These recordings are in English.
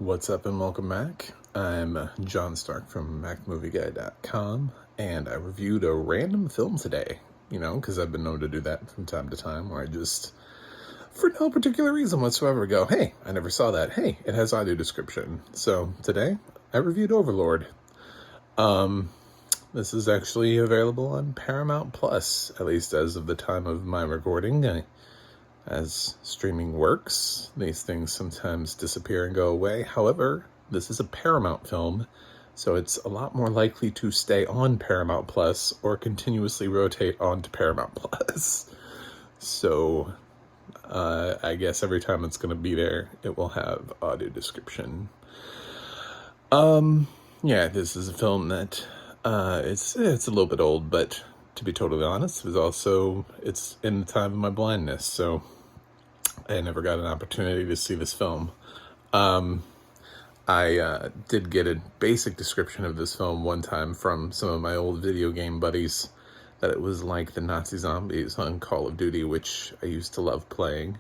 What's up and welcome back. I'm John Stark from MacMovieguy.com, and I reviewed a random film today, because I've been known to do that from time to time, where I just, for no particular reason whatsoever, go, hey, I never saw that. Hey, it has audio description. So today, I reviewed Overlord. This is actually available on Paramount Plus, at least as of the time of my recording. As streaming works, these things sometimes disappear and go away. However, this is a Paramount film, so it's a lot more likely to stay on Paramount Plus or continuously rotate onto Paramount Plus. So, I guess every time it's going to be there, it will have audio description. Yeah, this is a film that, it's a little bit old, but to be totally honest, it's in the time of my blindness, so I never got an opportunity to see this film. I did get a basic description of this film one time from some of my old video game buddies, that it was like the Nazi zombies on Call of Duty, which I used to love playing.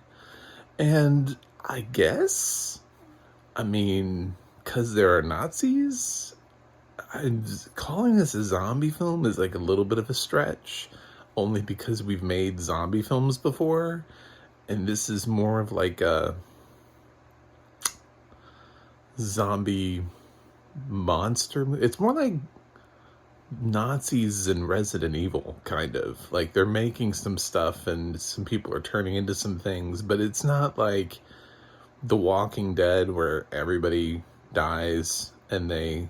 And I guess, because there are Nazis, calling this a zombie film is like a little bit of a stretch, only because we've made zombie films before. And this is more of like a zombie monster. It's more like Nazis and Resident Evil, kind of. Like, they're making some stuff and some people are turning into some things, but it's not like The Walking Dead where everybody dies and they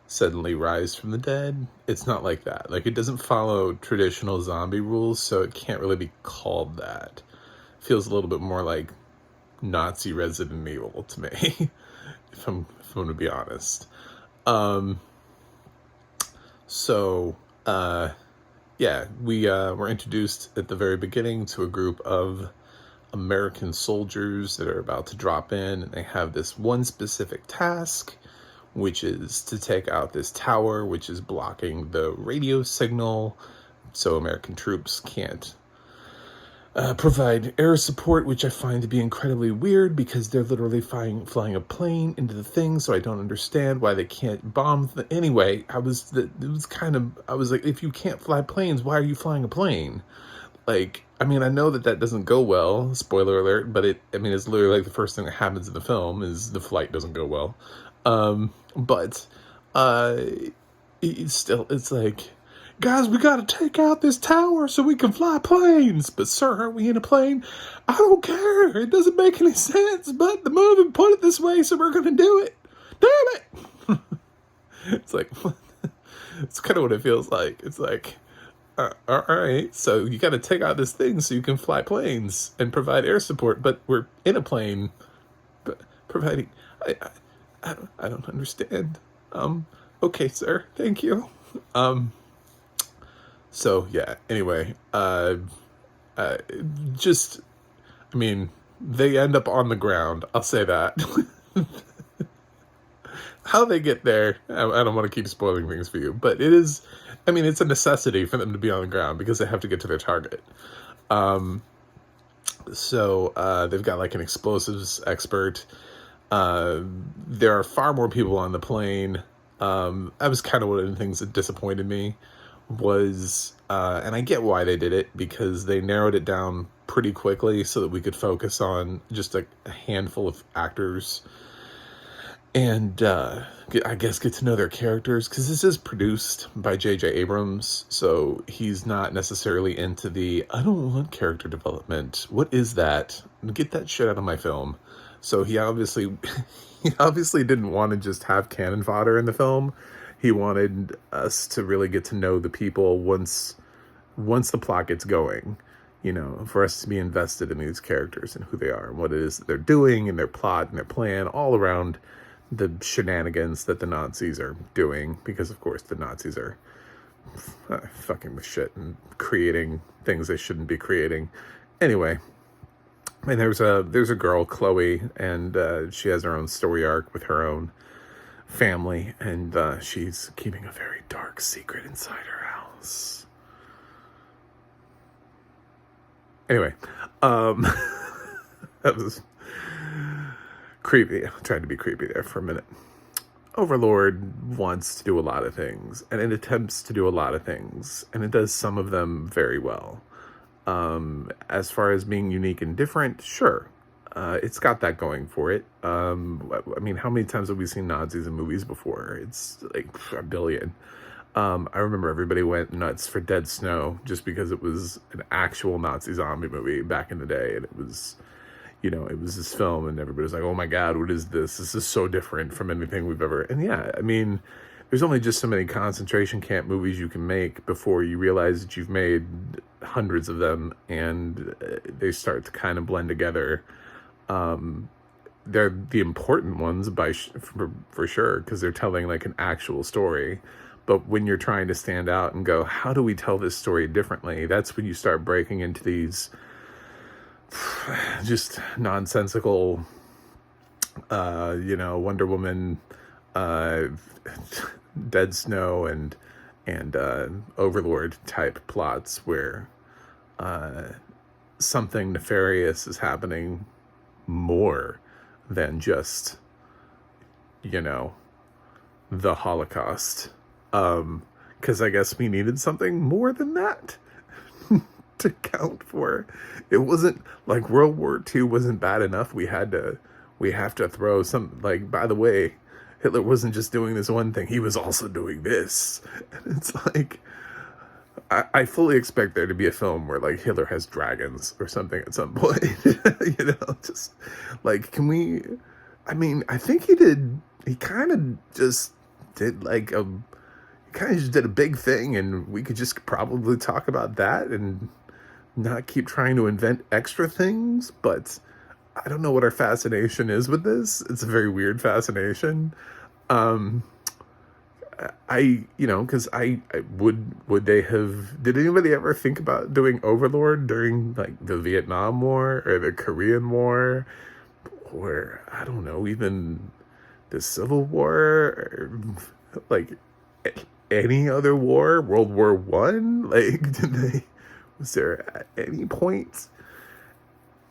suddenly rise from the dead. It's not like that. Like, it doesn't follow traditional zombie rules, so it can't really be called that. Feels a little bit more like Nazi Resident Evil to me, if I'm going to be honest. Yeah, we were introduced at the very beginning to a group of American soldiers that are about to drop in, and they have this one specific task, which is to take out this tower, which is blocking the radio signal, so American troops can't provide air support, which I find to be incredibly weird because they're literally flying a plane into the thing, so I don't understand why they can't bomb. Anyway, I was like, if you can't fly planes, why are you flying a plane? Like, I know that doesn't go well, spoiler alert, but it's literally like the first thing that happens in the film is the flight doesn't go well. It's like, guys, we gotta take out this tower so we can fly planes. But sir, aren't we in a plane? I don't care. It doesn't make any sense, but the movie put it this way, so we're gonna do it. Damn it. It's like, it's kind of what it feels like. It's like, all right, so you gotta take out this thing so you can fly planes and provide air support, but we're in a plane, but providing, I don't understand. Okay, sir, thank you. So yeah, anyway, they end up on the ground. I'll say that. How they get there, I don't want to keep spoiling things for you, but it's a necessity for them to be on the ground because they have to get to their target. So they've got like an explosives expert. There are far more people on the plane. That was kind of one of the things that disappointed me was, and I get why they did it, because they narrowed it down pretty quickly so that we could focus on just a handful of actors and I guess get to know their characters, because this is produced by J.J. Abrams, so he's not necessarily into the, I don't want character development. What is that? Get that shit out of my film. So he obviously didn't want to just have cannon fodder in the film. He wanted us to really get to know the people once the plot gets going, for us to be invested in these characters and who they are and what it is that they're doing and their plot and their plan all around the shenanigans that the Nazis are doing, because of course the Nazis are fucking with shit and creating things they shouldn't be creating. Anyway, and there's a girl, Chloe, and she has her own story arc with her own family, and she's keeping a very dark secret inside her house. Anyway, that was creepy. I tried to be creepy there for a minute. Overlord wants to do a lot of things, and it attempts to do a lot of things, and it does some of them very well. As far as being unique and different, sure. It's got that going for it. I mean, how many times have we seen Nazis in movies before? It's like a billion. I remember everybody went nuts for Dead Snow just because it was an actual Nazi zombie movie back in the day, and it was, it was this film, and everybody was like, oh my God, what is this? This is so different from anything we've ever... And yeah, I mean, there's only just so many concentration camp movies you can make before you realize that you've made hundreds of them, and they start to kind of blend together. They're the important ones for sure, because they're telling like an actual story. But when you're trying to stand out and go, how do we tell this story differently? That's when you start breaking into these just nonsensical, Wonder Woman, Dead Snow, and Overlord type plots where something nefarious is happening more than just, the Holocaust. Because I guess we needed something more than that to count for. It wasn't like World War II wasn't bad enough. We have to throw some, like, by the way, Hitler wasn't just doing this one thing, he was also doing this. And it's like, I fully expect there to be a film where like Hitler has dragons or something at some point. Just like, can we, I mean, I think he kind of just did like a big thing, and we could just probably talk about that and not keep trying to invent extra things. But I don't know what our fascination is with this. It's a very weird fascination. Because would they have, did anybody ever think about doing Overlord during like the Vietnam War or the Korean War, or I don't know, even the Civil War, or like any other war, World War One? Like, was there at any point?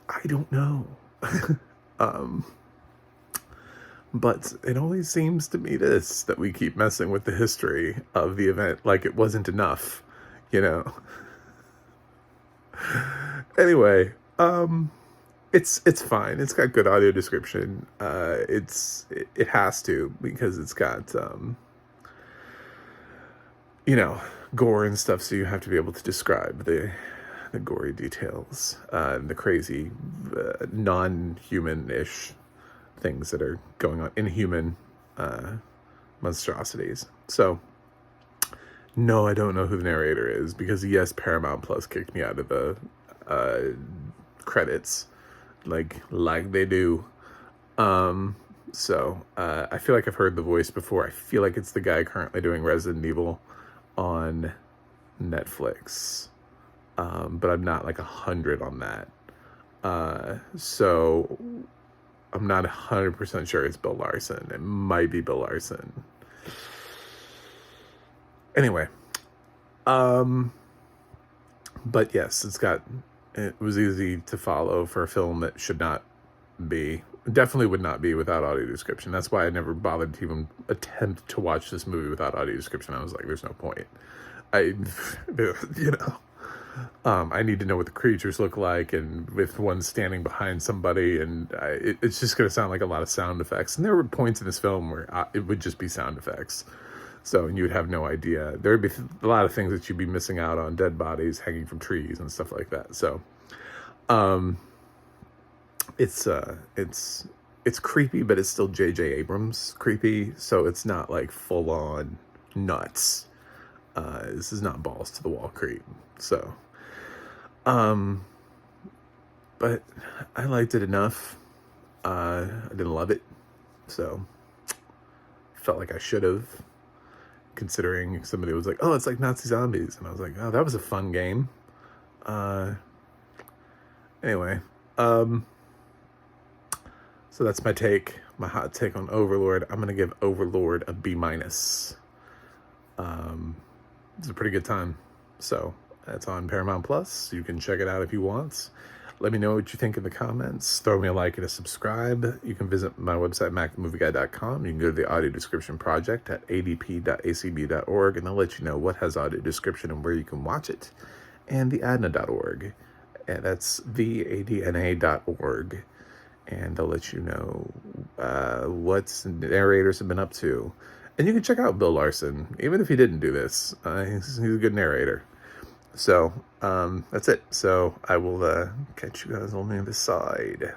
I don't know. But it always seems to me that we keep messing with the history of the event like it wasn't enough, Anyway, it's fine. It's got good audio description. It has to, because it's got gore and stuff, so you have to be able to describe the gory details, the crazy non-human-ish things that are going on, inhuman monstrosities. So no, I don't know who the narrator is, because yes, Paramount Plus kicked me out of the credits like they do. So I feel like I've heard the voice before. I feel like it's the guy currently doing Resident Evil on Netflix, but I'm not like 100 on that. So I'm not 100% sure it's Bill Larson. It might be Bill Larson. Anyway, but yes, it was easy to follow for a film that definitely would not be without audio description. That's why I never bothered to even attempt to watch this movie without audio description. I was like, there's no point. I need to know what the creatures look like, and with one standing behind somebody, and it's just going to sound like a lot of sound effects. And there were points in this film where it would just be sound effects. So, and you would have no idea. There would be a lot of things that you'd be missing out on, dead bodies hanging from trees and stuff like that. So, it's creepy, but it's still J.J. Abrams creepy. So it's not like full on nuts. This is not balls to the wall creep. So, but I liked it enough. I didn't love it, so felt like I should have, considering somebody was like, oh, it's like Nazi zombies, and I was like, oh, that was a fun game. Anyway, so that's my hot take on Overlord. I'm gonna give Overlord a B-. It's a pretty good time. So it's on Paramount Plus. You can check it out if you want. Let me know what you think in the comments. Throw me a like and a subscribe. You can visit my website, macmovieguy.com. You can go to the audio description project at adp.acb.org, and they'll let you know what has audio description and where you can watch it. And the adna.org. And that's theadna.org. And they'll let you know what narrators have been up to. And you can check out Bill Larson, even if he didn't do this. He's a good narrator. So, that's it. So I will catch you guys on the other side.